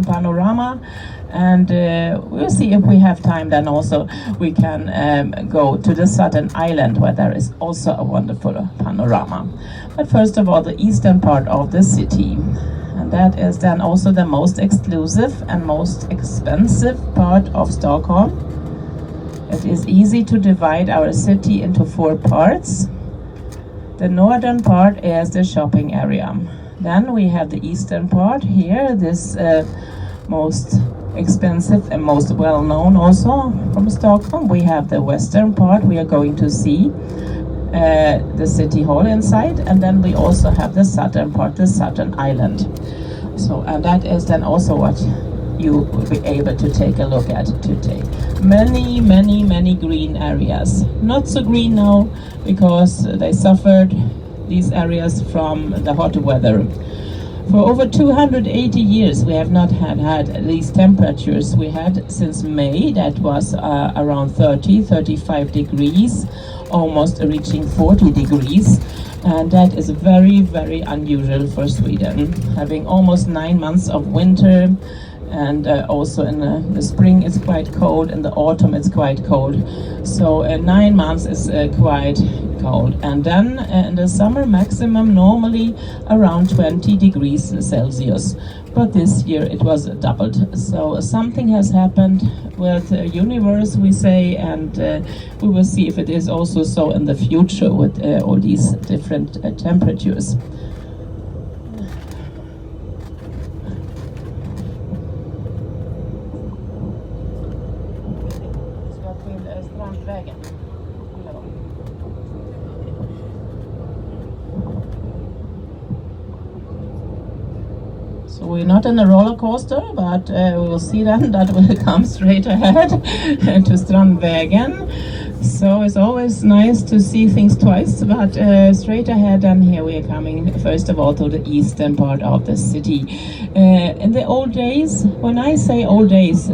eastern panorama. And we'll see if we have time, then also we can go to the southern island, where there is also a wonderful panorama. But first of all, the eastern part of the city. And that is then also the most exclusive and most expensive part of Stockholm. It is easy to divide our city into 4 parts. The northern part is the shopping area. Then we have the eastern part here, this most expensive and most well-known also from Stockholm. We have the western part, we are going to see the city hall inside, and then we also have the southern part, the southern island. So, and that is then also what you will be able to take a look at today. Many green areas. Not so green now because they suffered, these areas, from the hot weather. For over 280 years we have not had these temperatures we had since May. That was around 35 degrees, almost reaching 40 degrees. And that is very unusual for Sweden, having almost 9 months of winter. And also in the spring it's quite cold, in the autumn it's quite cold. So 9 months is quite cold. And then in the summer maximum normally around 20 degrees Celsius. But this year it was doubled. So something has happened with the universe, we say, and we will see if it is also so in the future with all these different temperatures. So we're not in a roller coaster, but we will see then that will come straight ahead to Strandvägen. So it's always nice to see things twice, but straight ahead, and here we are coming first of all to the eastern part of the city. In the old days, when I say old days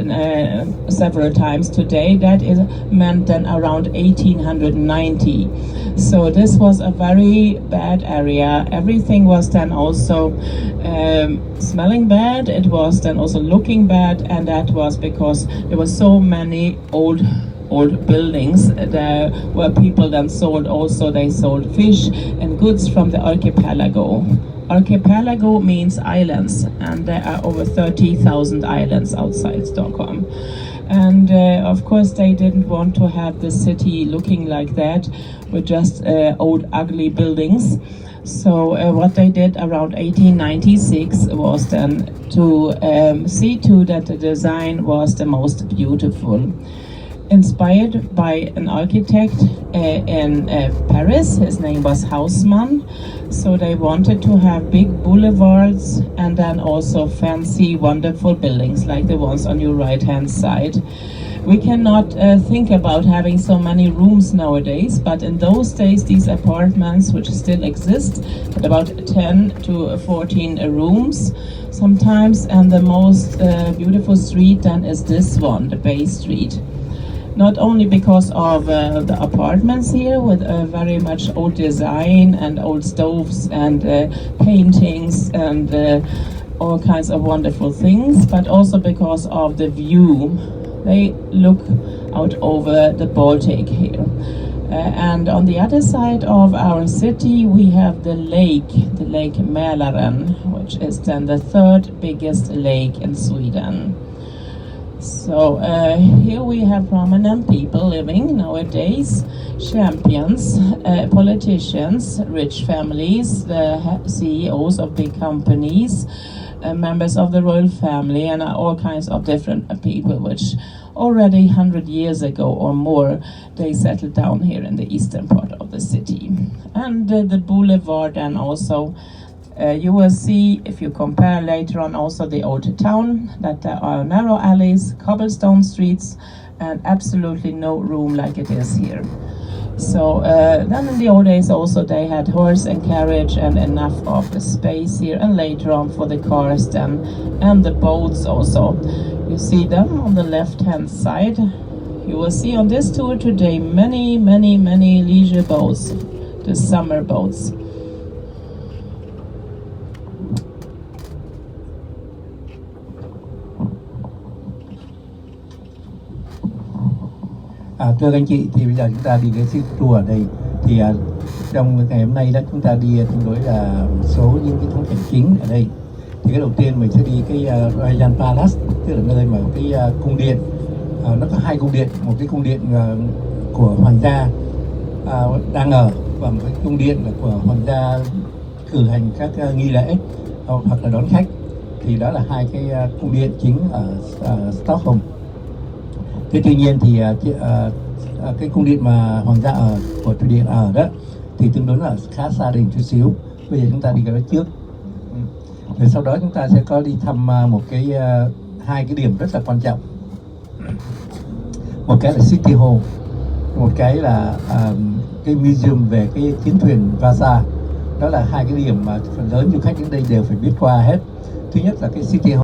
several times today, that is meant then around 1890. So this was a very bad area. Everything was then also smelling bad, it was then also looking bad, and that was because there were so many old buildings there where people then sold also, they sold fish and goods from the archipelago. Archipelago means islands, and there are over 30,000 islands outside Stockholm. And of course they didn't want to have the city looking like that with just old ugly buildings. So what they did around 1896 was then to see to that the design was the most beautiful. Inspired by an architect in Paris, his name was Haussmann. So they wanted to have big boulevards and then also fancy, wonderful buildings like the ones on your right-hand side. We cannot think about having so many rooms nowadays, but in those days these apartments, which still exist, had about 10 to 14 rooms sometimes, and the most beautiful street then is this one, the Bay Street. Not only because of the apartments here with very much old design and old stoves and paintings and all kinds of wonderful things, but also because of the view. They look out over the Baltic here. And on the other side of our city we have the Lake Mälaren, which is then the 3rd biggest lake in Sweden. So here we have prominent people living nowadays, champions, politicians, rich families, the CEOs of big companies, members of the royal family, and all kinds of different people which already 100 years ago or more they settled down here in the eastern part of the city. And the boulevard, and also you will see, if you compare later on, also the old town, that there are narrow alleys, cobblestone streets, and absolutely no room like it is here. So then in the old days also they had horse and carriage and enough of the space here, and later on for the cars then, and the boats also. You see them on the left hand side. You will see on this tour today many leisure boats, the summer boats. Thưa các anh chị, thì bây giờ chúng ta đi cái city tour ở đây. Thì trong ngày hôm nay đó chúng ta đi tương đối là một số những cái thắng cảnh chính ở đây. Thì cái đầu tiên mình sẽ đi cái Royal Palace, tức là nơi mà cái cung điện. Nó có hai cung điện, một cái cung điện của hoàng gia đang ở, và một cái cung điện là của hoàng gia cử hành các nghi lễ hoặc là đón khách. Thì đó là hai cái cung điện chính ở Stockholm. Thế tuy nhiên thì cái cung điện mà hoàng gia ở của Thụy Điển ở đó thì tương đối là khá xa đình chút xíu. Bây giờ chúng ta đi cái đó trước. Rồi sau đó chúng ta sẽ có đi thăm một cái hai cái điểm rất là quan trọng. Một cái là City Hall, một cái là cái museum về cái chiến thuyền Vasa. Đó là hai cái điểm mà phần lớn du khách đến đây đều phải biết qua hết. Thứ nhất là cái City Hall.